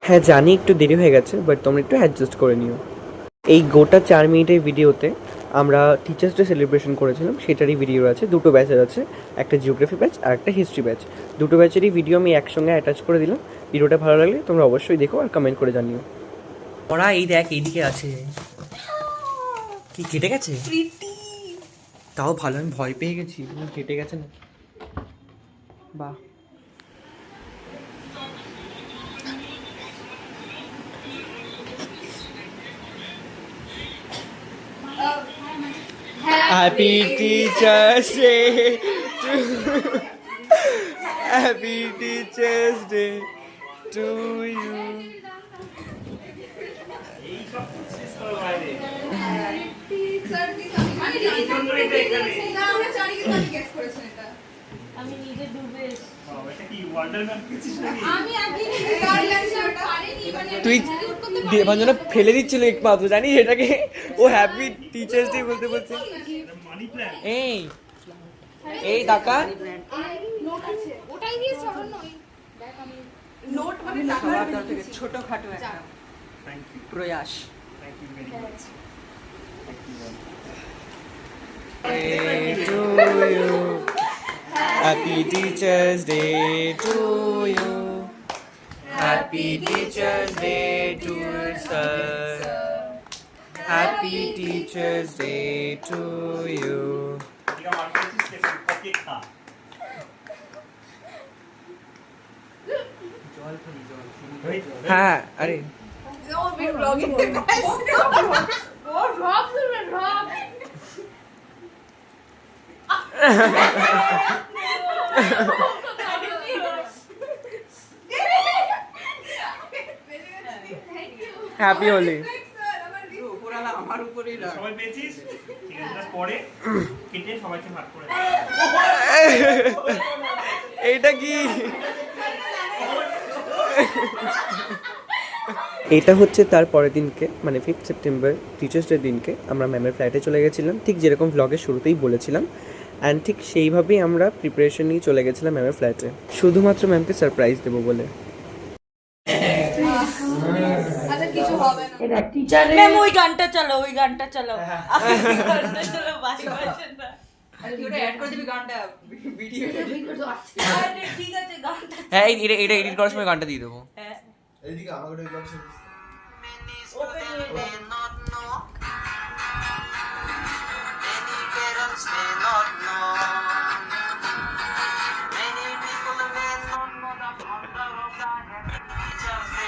হ্যাঁ জানি একটু দেরি হয়ে গেছে, বাট তোমরা একটু অ্যাডজাস্ট করে নিও। এই গোটা 4 মিনিটের ভিডিওতে আমরা টিচার্স ডে সেলিব্রেশন করেছিলাম, সেটারই ভিডিও আছে। দুটো ব্যাচের আছে, একটা জিওগ্রাফি ব্যাচ আর একটা হিস্ট্রি ব্যাচ। দুটো ব্যাচেরই ভিডিও আমি একসঙ্গে অ্যাটাচ করে দিলাম। ভিডিওটা ভালো লাগলে তোমরা অবশ্যই দেখো আর কমেন্ট করে জানিও। ওরা এই দেখ এইদিকে আছে। কি কেটে গেছে? তাও ভালো, আমি ভয় পেয়ে গেছি। কেটে গেছে না? বাহ। Happy Teachers Day to Happy Teachers Day to you. আমি নিজে ডুবে তুই দেবাঞ্জনা ফেলে দিচ্ছিল এক মাত্র, জানিস এটাকে? ও হ্যাপি টিচার্স ডে বলতে বলছে। এই এই টাকা ওটাই দিয়েছে নোট মানে ছোটখাটো একটা প্রয়াস। to you. Happy Teachers Day to you. Happy Teachers Day to you, sir. Happy Teachers Day to you. হ্যাঁ আরে হ্যাপি হোলি। আমার উপরেই রাখ। সবাই পেয়েছিস? ঠিক আছে, এটা পরে কেটে সবাইকে ভাগ করে দে। এইটা কি? এটা হচ্ছে তার পরের দিনকে, মানে 5 সেপ্টেম্বর টিচার্স ডে দিনকে আমরা ম্যামের ফ্ল্যাটে চলে গেছিলাম, ঠিক যেরকম ব্লগের শুরুতেই বলেছিলাম। অ্যান্ড ঠিক সেইভাবেই আমরা প্রিপারেশন নিয়ে চলে গেছিলাম ম্যামের ফ্ল্যাটে, শুধুমাত্র ম্যামকে সারপ্রাইজ দেবো বলে। ম্যাম ওই গানটা চালাও, ওই গানটা চালাও, গানটা চালাও, বাসি বাসি না। আরে তুই ওটা অ্যাড করে দিবি গানটা ভিডিও। আরে ঠিক আছে গানটা। হ্যাঁ এটা এডিট করার সময় গানটা দিয়ে দেবো। হ্যাঁ এদিকে আমাকে ওই বক্সে open Many parents may not know